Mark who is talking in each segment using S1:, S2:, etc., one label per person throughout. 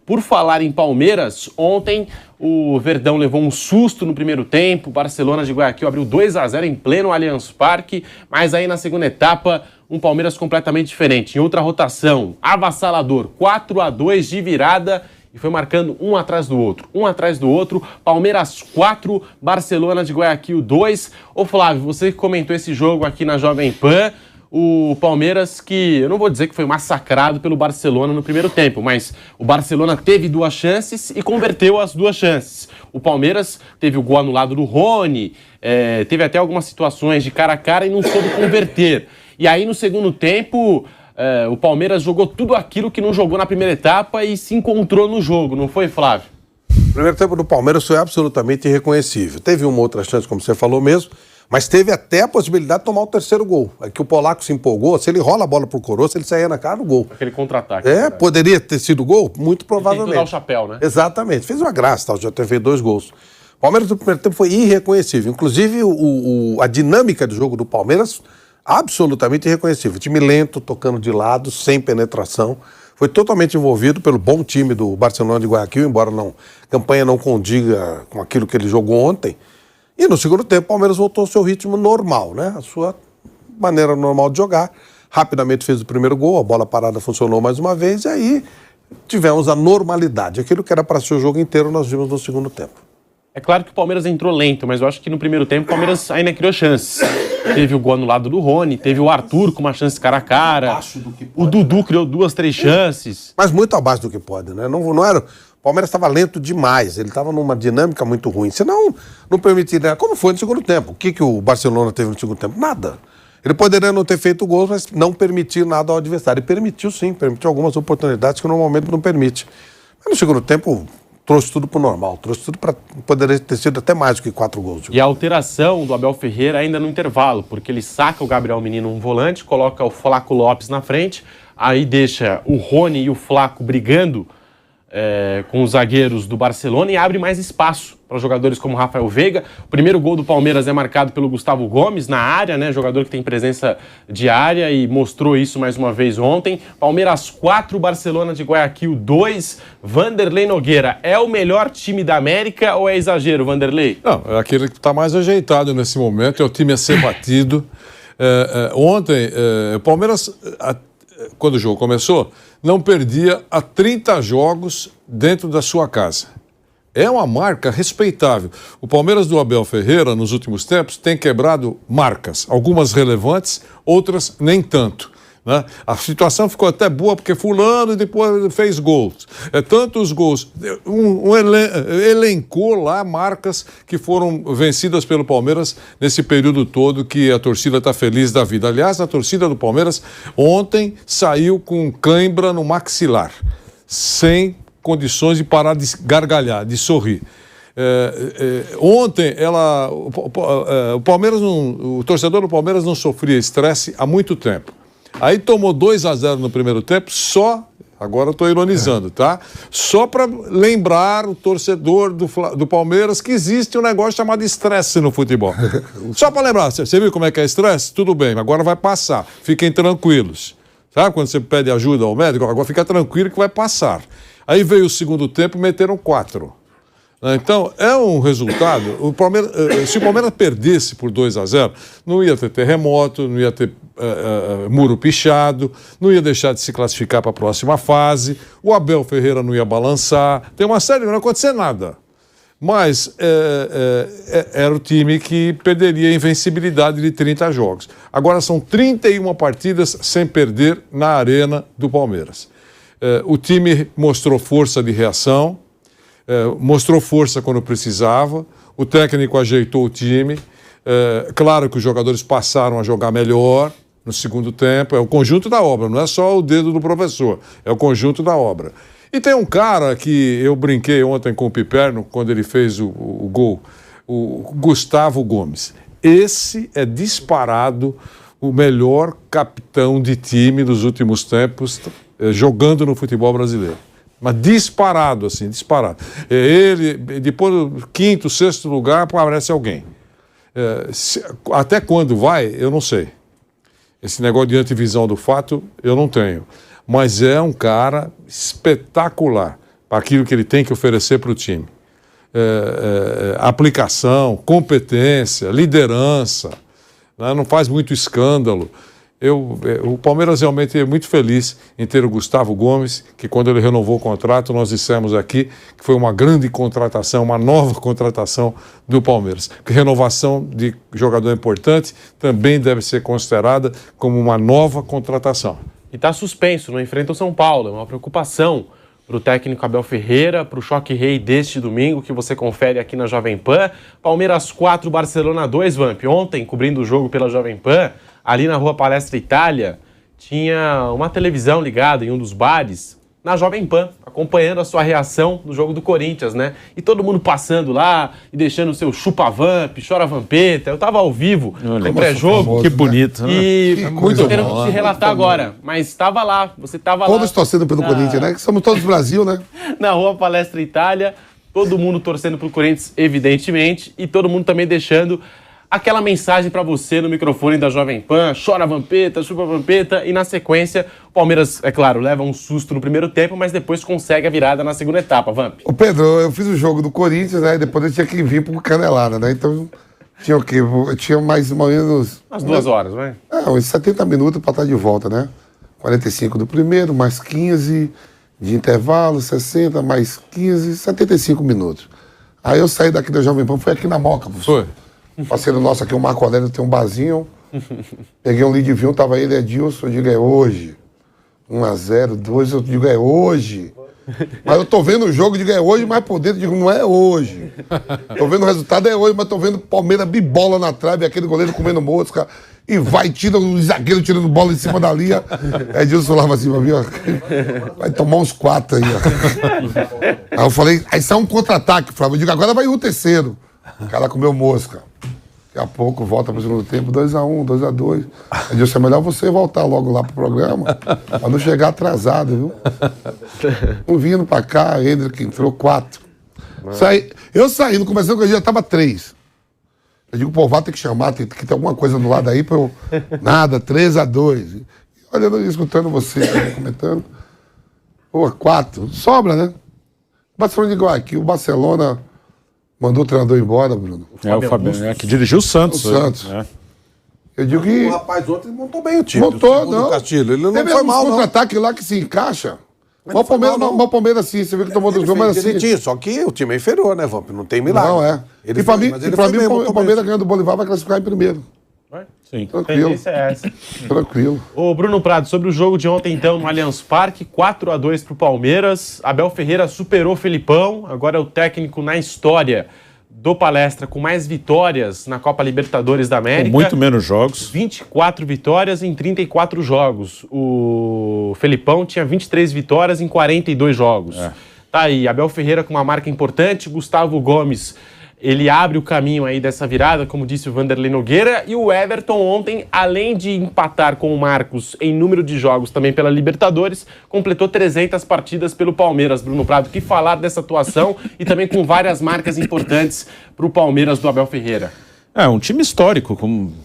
S1: Por falar em Palmeiras, ontem o Verdão levou um susto no primeiro tempo, o Barcelona de Guayaquil abriu 2-0 em pleno Allianz Parque, mas aí na segunda etapa um Palmeiras completamente diferente, em outra rotação, avassalador, 4-2 de virada e foi marcando um atrás do outro, Palmeiras 4, Barcelona de Guayaquil 2. Ô Flávio, você que comentou esse jogo aqui na Jovem Pan, o Palmeiras que, eu não vou dizer que foi massacrado pelo Barcelona no primeiro tempo, mas o Barcelona teve 2 chances e converteu as 2 chances. O Palmeiras teve o gol anulado do Rony, teve até algumas situações de cara a cara e não soube converter. E aí no segundo tempo, o Palmeiras jogou tudo aquilo que não jogou na primeira etapa e se encontrou no jogo, não foi, Flávio?
S2: O primeiro tempo do Palmeiras foi absolutamente irreconhecível. Teve uma outra chance, como você falou mesmo, mas teve até a possibilidade de tomar o terceiro gol. É que o polaco se empolgou, se ele rola a bola pro Coroa, se ele saía na cara, o gol.
S1: Aquele contra-ataque.
S2: Poderia ter sido gol? Muito provavelmente.
S1: Tem que dar o chapéu, né?
S2: Exatamente. Fez uma graça, já ter feito 2 gols. O Palmeiras no primeiro tempo foi irreconhecível. Inclusive, a dinâmica do jogo do Palmeiras, absolutamente irreconhecível. Time lento, tocando de lado, sem penetração. Foi totalmente envolvido pelo bom time do Barcelona de Guayaquil, embora a campanha não condiga com aquilo que ele jogou ontem. E no segundo tempo, o Palmeiras voltou ao seu ritmo normal, né? A sua maneira normal de jogar. Rapidamente fez o primeiro gol, a bola parada funcionou mais uma vez, e aí tivemos a normalidade. Aquilo que era para ser o jogo inteiro, nós vimos no segundo tempo.
S1: É claro que o Palmeiras entrou lento, mas eu acho que no primeiro tempo o Palmeiras ainda criou chances. Teve o gol anulado do Rony, teve o Arthur com uma chance cara a cara, o Dudu criou 2, 3 chances.
S2: Mas muito abaixo do que pode, né? Não era... O Palmeiras estava lento demais, ele estava numa dinâmica muito ruim. Senão, não permitiria... Como foi no segundo tempo? O que o Barcelona teve no segundo tempo? Nada. Ele poderia não ter feito gols, mas não permitir nada ao adversário. E permitiu sim, permitiu algumas oportunidades que normalmente não permite. Mas no segundo tempo, trouxe tudo para o normal, trouxe tudo para... Poderia ter sido até mais do que 4 gols.
S1: E a alteração do Abel Ferreira ainda no intervalo, porque ele saca o Gabriel Menino um volante, coloca o Flaco Lopes na frente, aí deixa o Rony e o Flaco brigando com os zagueiros do Barcelona e abre mais espaço para jogadores como Rafael Veiga. O primeiro gol do Palmeiras é marcado pelo Gustavo Gomes na área, né? Jogador que tem presença de área e mostrou isso mais uma vez ontem. Palmeiras 4, Barcelona de Guayaquil 2. Vanderlei Nogueira, é o melhor time da América ou é exagero, Vanderlei?
S3: Não, é aquele que está mais ajeitado nesse momento, é o time a ser batido. Ontem, o Palmeiras, quando o jogo começou, não perdia há 30 jogos dentro da sua casa. É uma marca respeitável. O Palmeiras do Abel Ferreira, nos últimos tempos, tem quebrado marcas. Algumas relevantes, outras nem tanto, né? A situação ficou até boa porque fulano depois fez gols. Tantos gols. Elencou lá marcas que foram vencidas pelo Palmeiras nesse período todo que a torcida está feliz da vida. Aliás, a torcida do Palmeiras ontem saiu com cãibra no maxilar, sem condições de parar de gargalhar, de sorrir. Ontem o torcedor do Palmeiras não sofria estresse há muito tempo. Aí tomou 2-0 no primeiro tempo, agora eu estou ironizando, tá? Só para lembrar o torcedor do Palmeiras que existe um negócio chamado estresse no futebol. Só para lembrar, você viu como é que é estresse? Tudo bem, agora vai passar, fiquem tranquilos. Sabe quando você pede ajuda ao médico? Agora fica tranquilo que vai passar. Aí veio o segundo tempo e meteram 4. Então, é um resultado... se o Palmeiras perdesse por 2-0, não ia ter terremoto, não ia ter muro pichado, não ia deixar de se classificar para a próxima fase, o Abel Ferreira não ia balançar, tem uma série, não ia acontecer nada. Mas era o time que perderia a invencibilidade de 30 jogos. Agora são 31 partidas sem perder na arena do Palmeiras. O time mostrou força de reação, mostrou força quando precisava, o técnico ajeitou o time. Claro que os jogadores passaram a jogar melhor no segundo tempo, é o conjunto da obra, não é só o dedo do professor, é o conjunto da obra. E tem um cara que eu brinquei ontem com o Piperno, quando ele fez o gol, o Gustavo Gomes. Esse é disparado o melhor capitão de time dos últimos tempos jogando no futebol brasileiro. Mas disparado, assim, disparado. Ele, depois do 5º, 6º lugar, aparece alguém. Até quando vai, eu não sei. Esse negócio de antevisão do fato, eu não tenho. Mas é um cara espetacular. para aquilo que ele tem que oferecer para o time. Aplicação, competência, liderança, né? Não faz muito escândalo. O Palmeiras realmente é muito feliz em ter o Gustavo Gomes, que quando ele renovou o contrato, nós dissemos aqui que foi uma grande contratação, uma nova contratação do Palmeiras. Que renovação de jogador importante também deve ser considerada como uma nova contratação.
S1: E está suspenso, não enfrenta o São Paulo, é uma preocupação para o técnico Abel Ferreira, para o choque rei deste domingo, que você confere aqui na Jovem Pan. Palmeiras 4, Barcelona 2, Vamp. Ontem, cobrindo o jogo pela Jovem Pan, ali na Rua Palestra Itália, tinha uma televisão ligada em um dos bares, na Jovem Pan, acompanhando a sua reação no jogo do Corinthians, né? E todo mundo passando lá e deixando o seu chupa-vamp, chora-vampeta. Eu tava ao vivo no pré-jogo.
S3: Que bonito, né?
S1: E muito querendo te relatar agora, mas estava lá, você estava lá.
S4: Todos torcendo pelo Corinthians, né? Que somos todos Brasil, né?
S1: Na Rua Palestra Itália, todo mundo torcendo pro Corinthians, evidentemente, e todo mundo também deixando aquela mensagem para você no microfone da Jovem Pan, chora Vampeta, chupa Vampeta, e na sequência o Palmeiras, é claro, leva um susto no primeiro tempo, mas depois consegue a virada na segunda etapa, Vamp.
S4: Ô Pedro, eu fiz o jogo do Corinthians, né? E depois eu tinha que vir pro Canelada, né? Então tinha o quê? Eu tinha mais ou menos...
S1: Umas 2 horas, vai?
S4: Uns 70 minutos para estar de volta, né? 45 do primeiro, mais 15 de intervalo, 60, mais 15, 75 minutos. Aí eu saí daqui da Jovem Pan, fui aqui na Moca, professor.
S3: Foi.
S4: Parceiro nosso aqui, o Marco Aurélio, tem um barzinho. Peguei um lead vinho, tava ele, Edilson, eu digo, é hoje. 1-0, 2, eu digo, é hoje. Mas eu tô vendo o jogo, eu digo, é hoje, mas por dentro eu digo, não é hoje. Tô vendo o resultado, é hoje, mas tô vendo Palmeiras bibola na trave, aquele goleiro comendo mosca, e vai, tira o zagueiro tirando bola em cima da linha. Edilson falava assim pra mim, ó, vai tomar uns 4 aí, ó. Aí eu falei, aí sai um contra-ataque, Flávio, eu digo, agora vai o terceiro. O cara comeu mosca. Daqui a pouco volta para o segundo tempo, 2-1, 2-2. Eu disse, é melhor você voltar logo lá pro programa, para não chegar atrasado, viu? Um vindo para cá, Hendrick entrou 4. Eu saindo, começando com a gente, já estava 3. Eu digo, pô, vai ter que chamar, tem que ter alguma coisa do lado aí para eu... Nada, 3-2. Olhando e escutando você comentando. Pô, 4. Sobra, né? Barcelona igual aqui, o Barcelona... Mandou o treinador embora, Bruno.
S3: O Fabiano, que dirigiu o Santos.
S4: O Santos. Eu digo que...
S2: O rapaz ontem montou bem o time.
S4: Montou, não.
S2: Castilho. Ele não
S4: Teve
S2: foi mal, não.
S4: contra-ataque lá que se encaixa. Mas
S2: o
S4: Palmeiras sim, você viu que tomou 2 gols, mas assim...
S2: Só que o time é inferior, né, Vamp? Não tem milagre.
S4: Não, é.
S2: Ele
S4: e pra
S2: foi,
S4: mim, o Palmeiras ganhando do Bolivar vai classificar em primeiro.
S3: Sim.
S4: Tranquilo.
S1: É essa.
S4: Tranquilo.
S1: Ô Bruno Prado, sobre o jogo de ontem então no Allianz Parque, 4-2 pro Palmeiras. Abel Ferreira superou o Felipão, agora é o técnico na história do Palestra com mais vitórias na Copa Libertadores da América.
S3: Com muito menos jogos.
S1: 24 vitórias em 34 jogos. O Felipão tinha 23 vitórias em 42 jogos. Tá aí, Abel Ferreira com uma marca importante, Gustavo Gomes, ele abre o caminho aí dessa virada, como disse o Vanderlei Nogueira, e o Everton ontem, além de empatar com o Marcos em número de jogos também pela Libertadores, completou 300 partidas pelo Palmeiras. Bruno Prado, o que falar dessa atuação e também com várias marcas importantes para o Palmeiras do Abel Ferreira?
S3: É um time histórico,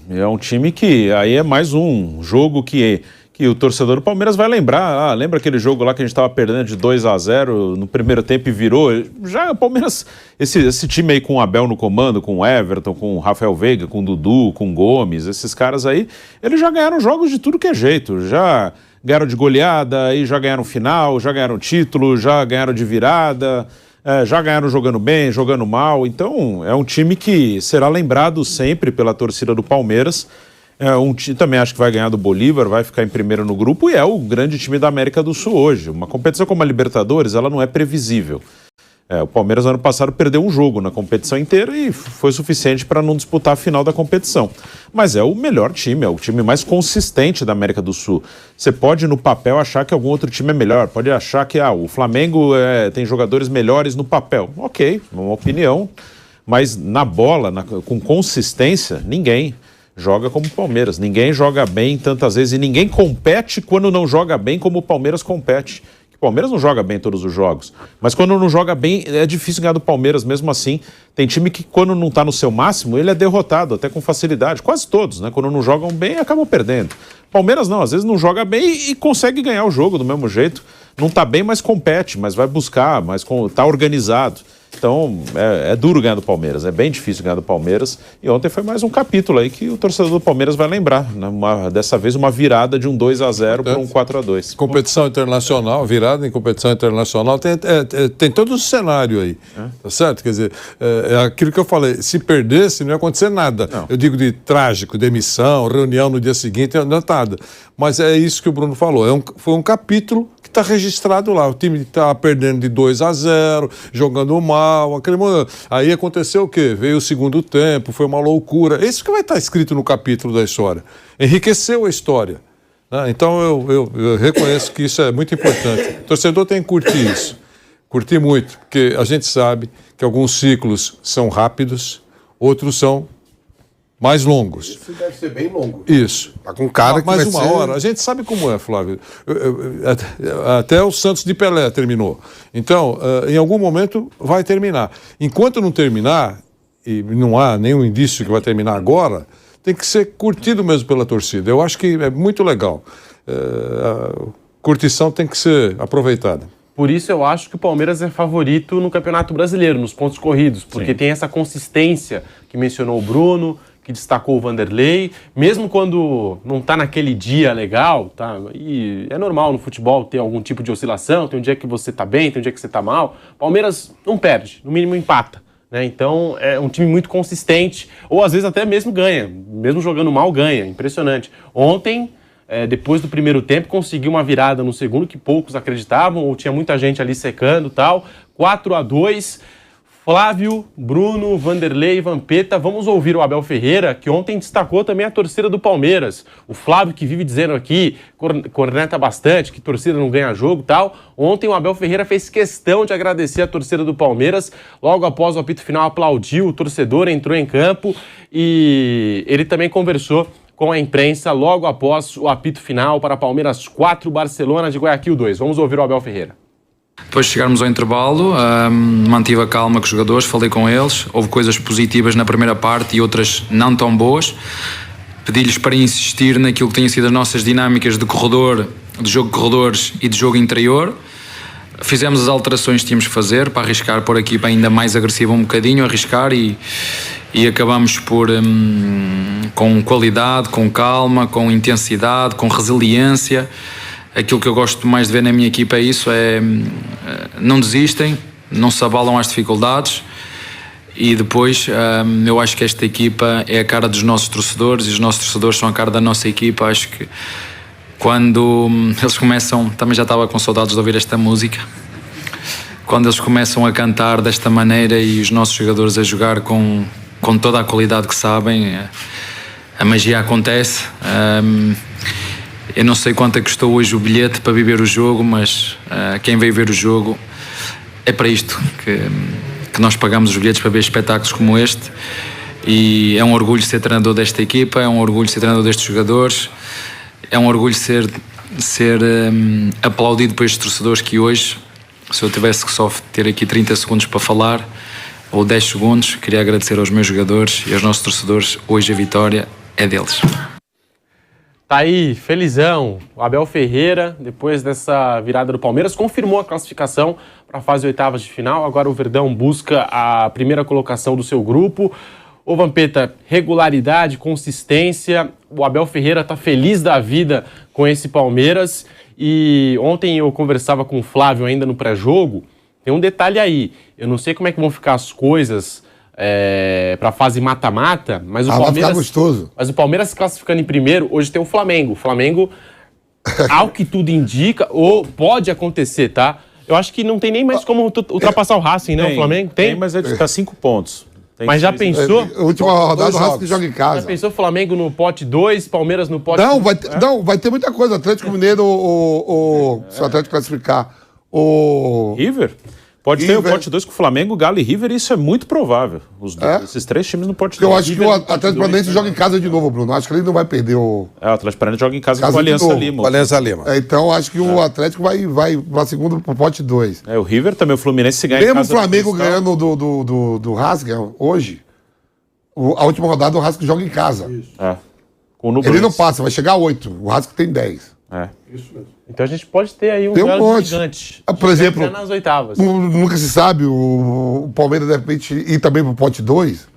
S3: é um time que aí é mais um jogo que o torcedor do Palmeiras vai lembrar. Lembra aquele jogo lá que a gente estava perdendo de 2-0 no primeiro tempo e virou? Já o Palmeiras, esse time aí com o Abel no comando, com o Everton, com o Rafael Veiga, com o Dudu, com o Gomes, esses caras aí, eles já ganharam jogos de tudo que é jeito. Já ganharam de goleada, aí já ganharam final, já ganharam título, já ganharam de virada, já ganharam jogando bem, jogando mal. Então é um time que será lembrado sempre pela torcida do Palmeiras. Também acho que vai ganhar do Bolívar, vai ficar em primeiro no grupo e é o grande time da América do Sul hoje. Uma competição como a Libertadores, ela não é previsível. O Palmeiras, ano passado, perdeu um jogo na competição inteira e foi suficiente para não disputar a final da competição. Mas é o melhor time, é o time mais consistente da América do Sul. Você pode, no papel, achar que algum outro time é melhor. Pode achar que o Flamengo tem jogadores melhores no papel. Ok, uma opinião. Mas na bola, com consistência, ninguém joga como o Palmeiras. Ninguém joga bem tantas vezes e ninguém compete quando não joga bem como o Palmeiras compete. O Palmeiras não joga bem todos os jogos, mas quando não joga bem é difícil ganhar do Palmeiras mesmo assim. Tem time que quando não está no seu máximo, ele é derrotado até com facilidade. Quase todos, né? Quando não jogam bem, acabam perdendo. Palmeiras não, às vezes não joga bem e consegue ganhar o jogo do mesmo jeito.
S5: não está bem, mas compete, mas vai buscar, mas está organizado. Então, é duro ganhar do Palmeiras, é bem difícil ganhar do Palmeiras. E ontem foi mais um capítulo aí que o torcedor do Palmeiras vai lembrar. Né? Dessa vez, uma virada de um 2-0 para um 4-2.
S3: Competição internacional, virada em competição internacional, tem todo o cenário aí. Tá certo? Quer dizer, é aquilo que eu falei, se perdesse, não ia acontecer nada. Não. Eu digo de trágico, demissão, reunião no dia seguinte, não é nada. Mas é isso que o Bruno falou, foi um capítulo que está registrado lá. O time está perdendo de 2-0, jogando mal, aquele momento. Aí aconteceu o quê? Veio o segundo tempo, foi uma loucura. Isso que vai estar escrito no capítulo da história. Enriqueceu a história. Né? Então eu reconheço que isso é muito importante. O torcedor tem que curtir isso. Curtir muito, porque a gente sabe que alguns ciclos são rápidos, outros são mais longos.
S2: Isso deve ser bem longo.
S3: Isso.
S2: Tá com cara que
S3: mais
S2: vai
S3: uma
S2: ser...
S3: hora. A gente sabe como é, Flávio. Até o Santos de Pelé terminou. Então, em algum momento vai terminar. Enquanto não terminar, e não há nenhum indício que vai terminar agora, tem que ser curtido mesmo pela torcida. Eu acho que é muito legal. A curtição tem que ser aproveitada.
S1: Por isso eu acho que o Palmeiras é favorito no Campeonato Brasileiro, nos pontos corridos, porque tem essa consistência que mencionou o Bruno, que destacou o Vanderlei, mesmo quando não está naquele dia legal, tá? E é normal no futebol ter algum tipo de oscilação, tem um dia que você está bem, tem um dia que você está mal. Palmeiras não perde, no mínimo empata, né? Então é um time muito consistente, ou às vezes até mesmo ganha, mesmo jogando mal ganha, impressionante. Ontem, depois do primeiro tempo, conseguiu uma virada no segundo que poucos acreditavam, ou tinha muita gente ali secando e tal, 4-2. Flávio, Bruno, Vanderlei e Vampeta, vamos ouvir o Abel Ferreira, que ontem destacou também a torcida do Palmeiras. O Flávio, que vive dizendo aqui, corneta bastante, que torcida não ganha jogo e tal. Ontem o Abel Ferreira fez questão de agradecer a torcida do Palmeiras. Logo após o apito final, aplaudiu, o torcedor entrou em campo e ele também conversou com a imprensa logo após o apito final para Palmeiras 4, Barcelona de Guayaquil 2. Vamos ouvir o Abel Ferreira.
S6: Depois de chegarmos ao intervalo, mantive a calma com os jogadores, falei com eles, houve coisas positivas na primeira parte e outras não tão boas. Pedi-lhes para insistir naquilo que têm sido as nossas dinâmicas de corredor, de jogo de corredores e de jogo interior. Fizemos as alterações que tínhamos que fazer para arriscar por a equipa ainda mais agressiva um bocadinho, arriscar e acabamos por, com qualidade, com calma, com intensidade, com resiliência. Aquilo que eu gosto mais de ver na minha equipa é isso, não desistem, não se abalam às dificuldades e depois eu acho que esta equipa é a cara dos nossos torcedores e os nossos torcedores são a cara da nossa equipa. Acho que quando eles começam, também já estava com saudades de ouvir esta música, quando eles começam a cantar desta maneira e os nossos jogadores a jogar com toda a qualidade que sabem, a magia acontece. Eu não sei quanto é que custou hoje o bilhete para viver o jogo, mas quem veio ver o jogo é para isto que nós pagamos os bilhetes para ver espetáculos como este e é um orgulho ser treinador desta equipa, é um orgulho ser treinador destes jogadores, é um orgulho ser aplaudido por estes torcedores que hoje, se eu tivesse que só ter aqui 30 segundos para falar ou 10 segundos, queria agradecer aos meus jogadores e aos nossos torcedores. Hoje a vitória é deles.
S1: Tá aí, felizão. O Abel Ferreira, depois dessa virada do Palmeiras, confirmou a classificação para a fase oitavas de final. Agora o Verdão busca a primeira colocação do seu grupo. Ô Vampeta, regularidade, consistência. O Abel Ferreira tá feliz da vida com esse Palmeiras. E ontem eu conversava com o Flávio ainda no pré-jogo. Tem um detalhe aí. Eu não sei como é que vão ficar as coisas para a fase mata-mata, mas o Palmeiras...
S4: vai ficar gostoso. Mas
S1: o Palmeiras se classificando em primeiro, hoje tem o Flamengo. O Flamengo, ao que tudo indica, ou pode acontecer, tá? Eu acho que não tem nem mais como ultrapassar o Racing, né? O Flamengo tem,
S5: mas ele está 5 pontos.
S1: Mas já pensou?
S4: A última rodada o Racing joga em casa.
S1: Já pensou Flamengo no pote 2, Palmeiras no pote...
S4: Não, vai ter muita coisa. Atlético Mineiro, se o Atlético classificar.
S5: River? Pode ter o pote 2 com o Flamengo, Galo e River, isso é muito provável. Esses três times no pote 2.
S4: Eu acho que o Atlético Paranaense joga em casa de novo, Bruno. Acho que ele não vai perder o...
S5: o Atlético Paranaense joga em casa com o Aliança Lima.
S2: Aliança Lima.
S4: Então acho que o Atlético vai para segundo pro pote 2.
S5: O River também, o Fluminense se ganha em casa.
S4: Mesmo o Flamengo ganhando do Racing hoje, a última rodada o Racing joga em casa.
S5: Com o
S4: ele não passa, vai chegar a 8. O Racing tem 10.
S2: Isso mesmo.
S1: Então a gente pode ter aí um
S4: Tem um
S1: duelo
S4: monte.
S1: gigante.
S4: Por exemplo,
S1: nas oitavas.
S4: Nunca se sabe, o Palmeiras de repente ir também pro pote 2,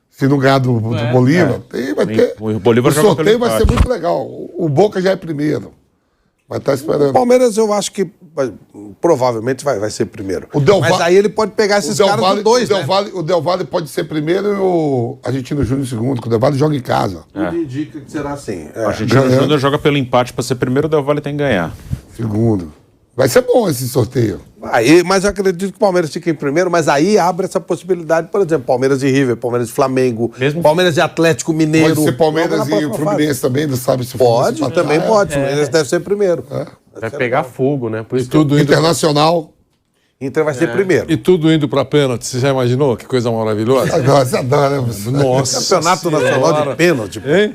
S4: se não ganhar do Bolívar. Vai ter,
S5: O Bolívar
S4: o
S5: joga
S4: sorteio
S5: pelo
S4: vai ser
S5: empate.
S4: muito legal. O Boca já é primeiro. Vai estar
S2: O
S4: esperando.
S2: Palmeiras eu acho que provavelmente vai ser primeiro.
S4: O Del
S2: Mas
S4: Valle-
S2: aí ele pode pegar esses caras do 2, né?
S4: O Del Valle pode ser primeiro e o Argentino Júnior segundo, que o Del Valle joga em casa.
S2: Tudo indica que será assim.
S5: O Argentino Júnior joga pelo empate para ser primeiro, o Del Valle tem que ganhar.
S4: Segundo. Vai ser bom esse sorteio.
S2: Mas eu acredito que o Palmeiras fique em primeiro, mas aí abre essa possibilidade, por exemplo, Palmeiras e River, Palmeiras e Flamengo,
S1: Mesmo
S2: Palmeiras e Atlético Mineiro.
S4: Pode ser Palmeiras
S2: Logo na
S4: e o
S2: próxima
S4: Fluminense também, não sabe se o
S2: Pode,
S4: Fluminense
S2: também pode. O
S1: É.
S2: Fluminense deve ser primeiro.
S1: Vai pegar fogo, né? Por isso que
S3: Tudo indo,
S4: Internacional.
S2: Inter vai ser primeiro.
S3: e tudo indo para pênalti. Você já imaginou? Que coisa maravilhosa.
S4: Agora você adora, né?
S3: Nossa.
S2: Campeonato Nacional
S3: Senhora.
S2: de Pênalti.
S3: Hein?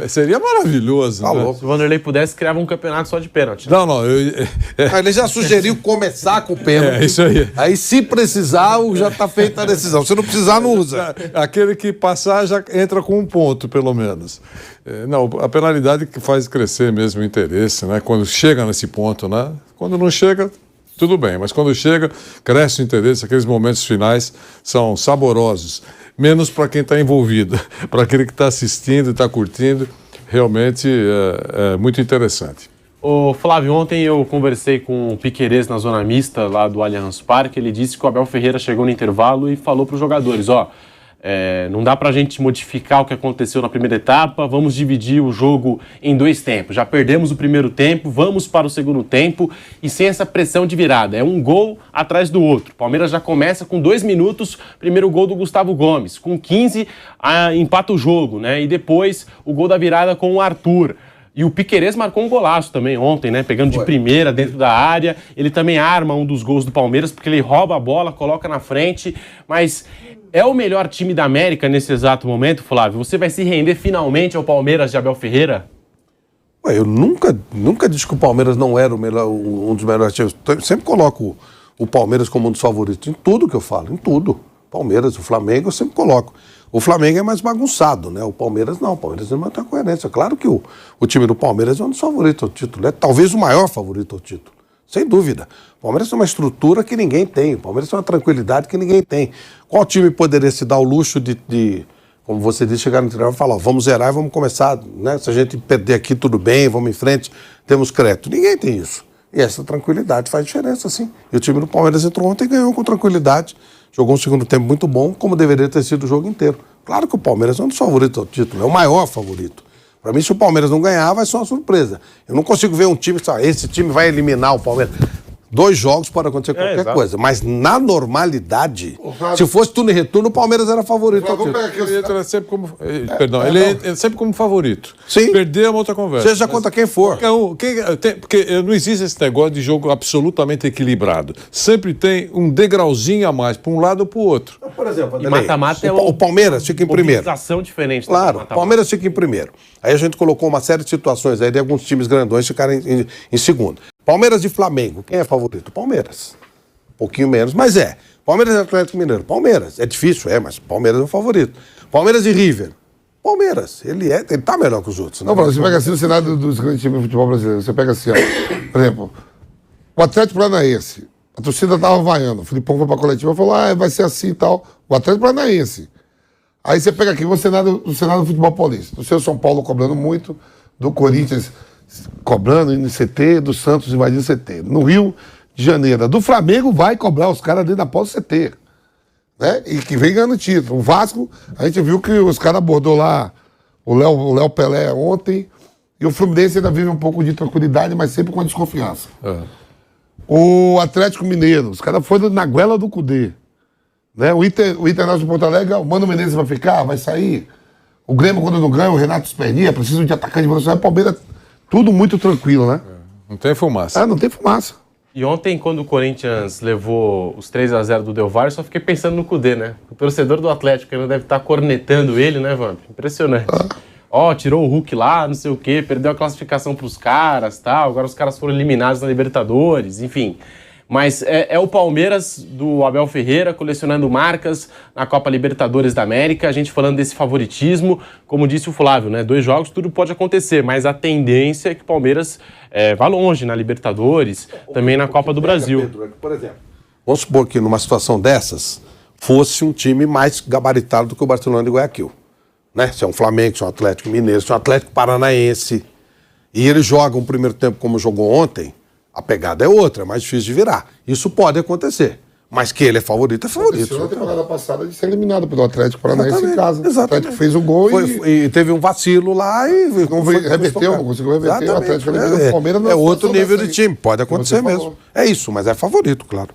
S3: Seria maravilhoso.
S2: Tá
S3: né?
S2: louco.
S1: se o Vanderlei pudesse, criava um campeonato só de pênalti.
S3: Não, não.
S2: Ele já sugeriu começar com o pênalti.
S3: É isso aí.
S2: Aí, se precisar, já está feita a decisão. Se não precisar, não usa.
S3: Aquele que passar já entra com um ponto, pelo menos. Não, a penalidade que faz crescer mesmo o interesse, né? Quando chega nesse ponto, né? Quando não chega, tudo bem. Mas quando chega, cresce o interesse. Aqueles momentos finais são saborosos. Menos para quem está envolvido. Para aquele que está assistindo e está curtindo, realmente é muito interessante.
S1: Ô, Flávio, ontem eu conversei com o Piquerez na zona mista lá do Allianz Parque. Ele disse que o Abel Ferreira chegou no intervalo e falou para os jogadores, não dá para a gente modificar o que aconteceu na primeira etapa, vamos dividir o jogo em 2 tempos. Já perdemos o primeiro tempo, vamos para o segundo tempo e sem essa pressão de virada. É um gol atrás do outro. O Palmeiras já começa com 2 minutos, primeiro gol do Gustavo Gomes. Com 15, empata o jogo, né? E depois o gol da virada com o Arthur. E o Piquerez marcou um golaço também ontem, né? Pegando de primeira dentro da área. Ele também arma um dos gols do Palmeiras, porque ele rouba a bola, coloca na frente. Mas é o melhor time da América nesse exato momento, Flávio? Você vai se render finalmente ao Palmeiras de Abel Ferreira?
S2: Eu nunca disse que o Palmeiras não era um dos melhores times. Eu sempre coloco o Palmeiras como um dos favoritos. Em tudo que eu falo, em tudo. Palmeiras, o Flamengo, eu sempre coloco. O Flamengo é mais bagunçado, né? O Palmeiras não. O Palmeiras não tem coerência. Claro que o time do Palmeiras é um dos favoritos ao título. É talvez o maior favorito ao título. Sem dúvida. O Palmeiras tem uma estrutura que ninguém tem. O Palmeiras tem uma tranquilidade que ninguém tem. Qual time poderia se dar o luxo de como você disse, chegar no treinador e falar, vamos zerar e vamos começar, né? Se a gente perder aqui, tudo bem, vamos em frente, temos crédito. Ninguém tem isso. E essa tranquilidade faz diferença, sim. E o time do Palmeiras entrou ontem e ganhou com tranquilidade. Jogou um segundo tempo muito bom, como deveria ter sido o jogo inteiro. Claro que o Palmeiras é um dos favoritos ao título, é o maior favorito. Para mim, se o Palmeiras não ganhar, vai ser uma surpresa. Eu não consigo ver um time que esse time vai eliminar o Palmeiras. 2 jogos pode acontecer qualquer
S1: exato.
S2: coisa, mas na normalidade, se fosse turno e retorno, o Palmeiras era favorito ao título.
S3: Ele entra sempre como. Perdão, ele entra sempre como favorito.
S2: Sim.
S3: Perder é uma outra conversa.
S2: Seja contra quem for.
S3: Porque não existe esse negócio de jogo absolutamente equilibrado. Sempre tem um degrauzinho a mais para um lado ou para o outro.
S2: Por exemplo,
S1: E mata-mata é
S2: o Palmeiras fica em primeiro.
S1: mobilização diferente. do
S2: Claro, o
S1: mata-mata.
S2: Palmeiras fica em primeiro. Aí a gente colocou uma série de situações aí de alguns times grandões ficarem em segundo. Palmeiras e Flamengo, quem é favorito? Palmeiras. Um pouquinho menos, mas é. Palmeiras e Atlético Mineiro, Palmeiras. É difícil, mas Palmeiras é o favorito. Palmeiras e River, Palmeiras. Ele tá melhor que os outros.
S4: Não, você pega assim o cenário dos grandes times do futebol brasileiro. Você pega assim, ó, por exemplo, o Atlético Paranaense. A torcida tava vaiando. O Filipão foi pra coletiva e falou, vai ser assim e tal. O Atlético Paranaense. Aí você pega aqui o cenário do futebol paulista. Do seu São Paulo cobrando muito, do Corinthians cobrando no CT, do Santos invadindo o CT. No Rio de Janeiro, do Flamengo vai cobrar os caras dentro da pós CT. Né? E que vem ganhando título. O Vasco, a gente viu que os caras abordou lá o Léo Pelé ontem, e o Fluminense ainda vive um pouco de tranquilidade, mas sempre com a desconfiança. O Atlético Mineiro, os caras foram na goela do Cudê. Né? O Internacional de Porto Alegre, o Mano Menezes vai ficar, vai sair. O Grêmio, quando não ganha, o Renato Spernia, precisa de atacante de velocidade. O Palmeiras, tudo muito tranquilo, né?
S3: Não tem fumaça.
S4: Não tem fumaça.
S1: E ontem, quando o Corinthians levou os 3-0 do Del Valle, eu só fiquei pensando no Cudê, né? O torcedor do Atlético ainda deve estar cornetando ele, né, Vamp? Impressionante. Tirou o Hulk lá, não sei o quê, perdeu a classificação pros caras, tal. Agora os caras foram eliminados na Libertadores, enfim. Mas é o Palmeiras do Abel Ferreira colecionando marcas na Copa Libertadores da América, a gente falando desse favoritismo, como disse o Flávio, né? 2 jogos, tudo pode acontecer, mas a tendência é que o Palmeiras vá longe na Libertadores, também na Copa do Brasil.
S2: Pedro, por exemplo, vamos supor que numa situação dessas fosse um time mais gabaritado do que o Barcelona de Guayaquil. Né? Se é um Flamengo, se é um Atlético Mineiro, se é um Atlético Paranaense, e ele joga um primeiro tempo como jogou ontem, a pegada é outra, é mais difícil de virar. Isso pode acontecer. Mas que ele é favorito, é favorito.
S4: Aconteceu na temporada passada de ser eliminado pelo Atlético Paranaense em casa.
S2: Exatamente.
S4: O Atlético fez o gol
S2: e teve um vacilo lá e
S4: não reverteu, não conseguiu reverter. O Atlético eliminou o Palmeiras.
S2: É outro nível de time, pode acontecer mesmo. É isso, mas é favorito, claro.